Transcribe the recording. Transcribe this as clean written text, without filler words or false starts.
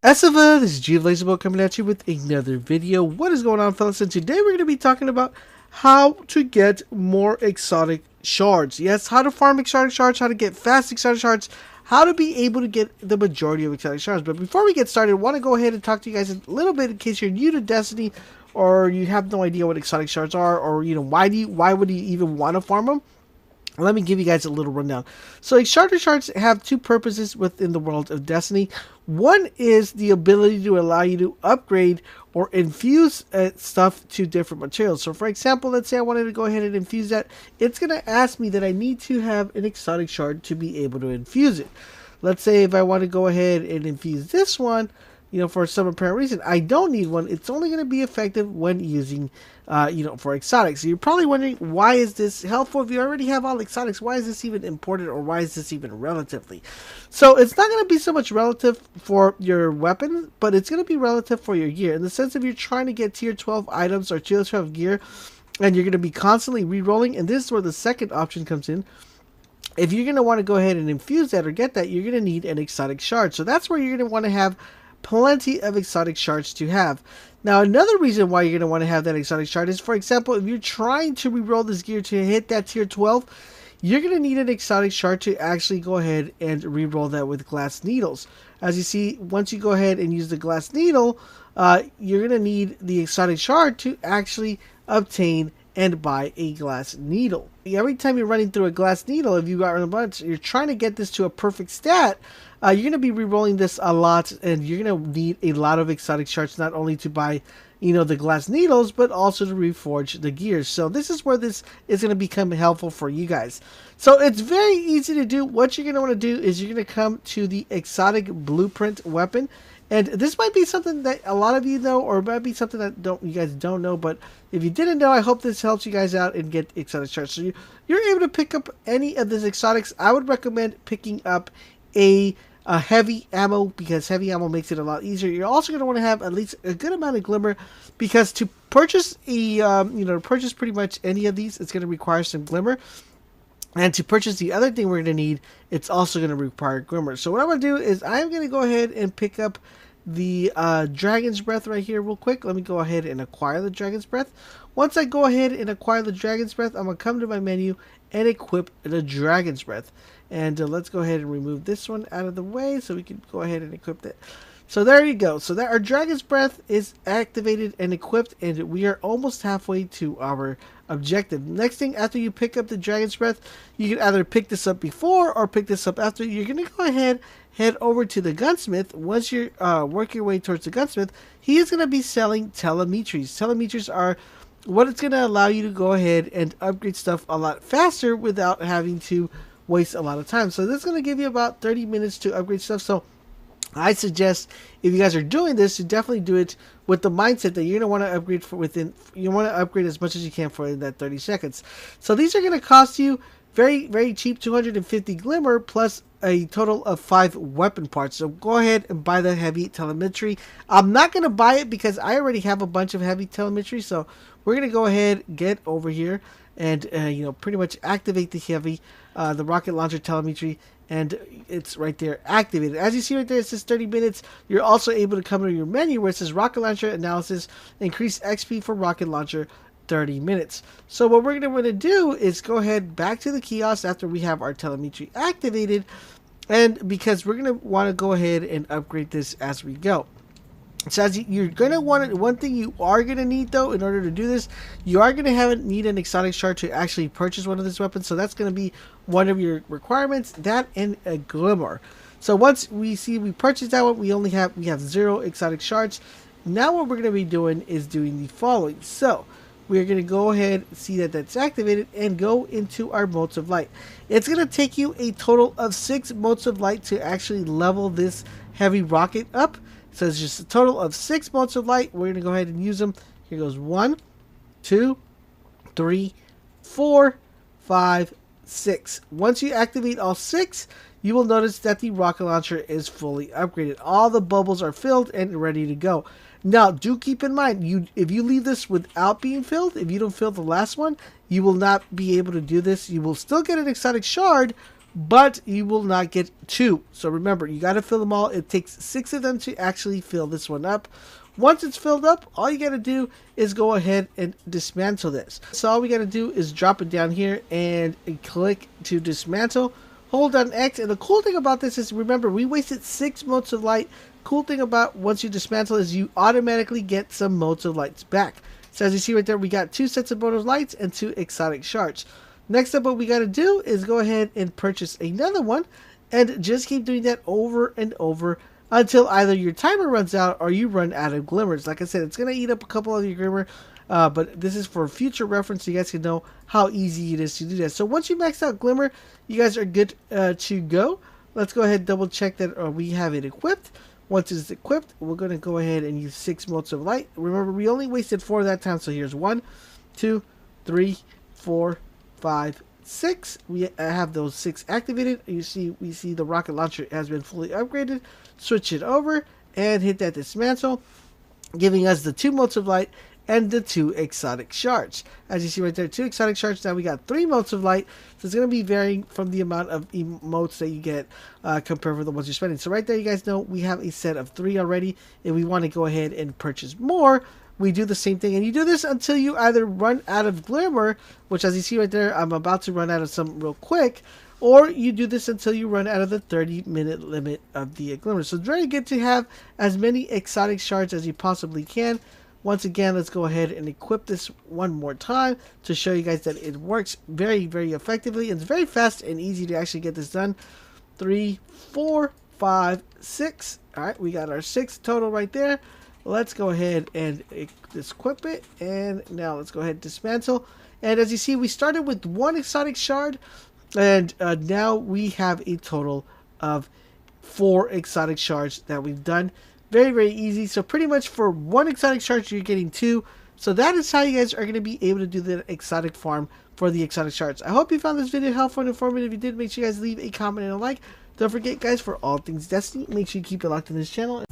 This is Geolazable coming at you with another video. What is going on, fellas? And today we're going to be talking about how to get more exotic shards. Yes, how to farm exotic shards, how to get fast exotic shards, how to be able to get the majority of exotic shards. But before we get started, I want to go ahead and talk to you guys a little bit in case you're new to Destiny or you have no idea what exotic shards are, or why would you even want to farm them? Let me give you guys a little rundown. So exotic shards have two purposes within the world of Destiny. One is the ability to allow you to upgrade or infuse stuff to different materials. So for example, let's say I wanted to go ahead and infuse that. It's going to ask me that I need to have an exotic shard to be able to infuse it. Let's say if I want to go ahead and infuse this one, for some apparent reason, I don't need one. It's only going to be effective when using, for exotics. So you're probably wondering, why is this helpful? If you already have all exotics, why is this even important, or why is this even relatively? So it's not going to be so much relative for your weapon, but it's going to be relative for your gear. In the sense, if you're trying to get tier 12 items or tier 12 gear, and you're going to be constantly re-rolling, and this is where the second option comes in. If you're going to want to go ahead and infuse that or get that, you're going to need an exotic shard. So that's where you're going to want to have plenty of exotic shards to have. Now, another reason why you're going to want to have that exotic shard is, for example, if you're trying to re-roll this gear to hit that tier 12, you're going to need an exotic shard to actually go ahead and re-roll that with glass needles. As you see, once you go ahead and use the glass needle, you're going to need the exotic shard to actually obtain and buy a glass needle. Every time you're running through a glass needle, if you got a bunch, you're trying to get this to a perfect stat, you're going to be re-rolling this a lot, and you're going to need a lot of exotic shards, not only to buy, the glass needles, but also to reforge the gears. So this is where this is going to become helpful for you guys. So it's very easy to do. What you're going to want to do is you're going to come to the exotic blueprint weapon. And this might be something that a lot of you know, or it might be something that you guys don't know. But if you didn't know, I hope this helps you guys out and get exotic shards. So you're able to pick up any of these exotics. I would recommend picking up a heavy ammo, because heavy ammo makes it a lot easier. You're also going to want to have at least a good amount of glimmer, because to purchase purchase pretty much any of these, it's going to require some glimmer. And to purchase the other thing we're going to need, it's also going to require glimmer. So what I'm going to do is I'm going to go ahead and pick up the Dragon's Breath right here real quick. Let me go ahead and acquire the Dragon's Breath. Once I go ahead and acquire the Dragon's Breath, I'm going to come to my menu and equip the Dragon's Breath. And let's go ahead and remove this one out of the way so we can go ahead and equip that. So there you go. So that our Dragon's Breath is activated and equipped, and we are almost halfway to our objective. Next thing, after you pick up the Dragon's Breath, you can either pick this up before or pick this up after. You're going to go ahead, head over to the gunsmith. Once you work your way towards the gunsmith, he is going to be selling telemetries. Telemetries are what it's going to allow you to go ahead and upgrade stuff a lot faster without having to waste a lot of time. So this is going to give you about 30 minutes to upgrade stuff. So I suggest, if you guys are doing this, you definitely do it with the mindset that you're going to want to upgrade you want to upgrade as much as you can for that 30 seconds. So these are going to cost you very, very cheap, 250 glimmer plus a total of 5 weapon parts. So go ahead and buy the heavy telemetry. I'm not going to buy it because I already have a bunch of heavy telemetry. So we're going to go ahead, get over here, and pretty much activate the rocket launcher telemetry, and it's right there activated. As you see right there, it says 30 minutes. You're also able to come to your menu where it says rocket launcher analysis, increase XP for rocket launcher 30 minutes. So what we're going to do is go ahead back to the kiosk after we have our telemetry activated, and because we're going to want to go ahead and upgrade this as we go. So as you're going to want it, one thing you are going to need though, in order to do this, you are going to need an exotic shard to actually purchase one of these weapons. So that's going to be one of your requirements, that and a glimmer. So once we purchase that one, we have 0 exotic shards. Now what we're going to be doing is doing the following. So we're going to go ahead, see that that's activated, and go into our motes of light. It's going to take you a total of 6 motes of light to actually level this heavy rocket up. So it's just a total of 6 motes of light. We're going to go ahead and use them. Here goes 1, 2, 3, 4, 5, 6. Once you activate all 6, you will notice that the rocket launcher is fully upgraded. All the bubbles are filled and ready to go. Now, do keep in mind, if you leave this without being filled, if you don't fill the last one, you will not be able to do this. You will still get an exotic shard, but you will not get 2. So remember, you got to fill them all. It takes 6 of them to actually fill this one up. Once it's filled up, all you got to do is go ahead and dismantle this. So all we got to do is drop it down here and click to dismantle. Hold down X, and the cool thing about this is, remember, we wasted 6 motes of light. Cool thing about once you dismantle is you automatically get some motes of lights back. So as you see right there, we got 2 sets of motes of lights and 2 exotic shards. Next up, what we got to do is go ahead and purchase another one, and just keep doing that over and over until either your timer runs out or you run out of glimmers. Like I said, it's going to eat up a couple of your glimmer, but this is for future reference so you guys can know how easy it is to do that. So once you max out glimmer, you guys are good to go. Let's go ahead and double check that we have it equipped. Once it's equipped, we're going to go ahead and use 6 motes of light. Remember, we only wasted 4 that time, so here's 1, 2, 3, 4, 5, 6. We have those 6 activated. We see the rocket launcher has been fully upgraded. Switch it over and hit that dismantle, giving us the 2 motes of light and the 2 exotic shards. As you see right there, 2 exotic shards. Now we got 3 motes of light. So it's going to be varying from the amount of emotes that you get compared with the ones you're spending. So right there, you guys know we have a set of 3 already. If we want to go ahead and purchase more, we do the same thing, and you do this until you either run out of glimmer, which as you see right there, I'm about to run out of some real quick, or you do this until you run out of the 30-minute limit of the glimmer. So it's very good to have as many exotic shards as you possibly can. Once again, let's go ahead and equip this one more time to show you guys that it works very, very effectively. It's very fast and easy to actually get this done. 3, 4, 5, 6. All right, we got our 6 total right there. Let's go ahead and equip it, and now let's go ahead and dismantle. And as you see, we started with 1 exotic shard, and now we have a total of 4 exotic shards that we've done. Very, very easy. So pretty much for 1 exotic shard, you're getting 2. So that is how you guys are going to be able to do the exotic farm for the exotic shards. I hope you found this video helpful and informative. If you did, make sure you guys leave a comment and a like. Don't forget, guys, for all things Destiny, make sure you keep it locked in this channel.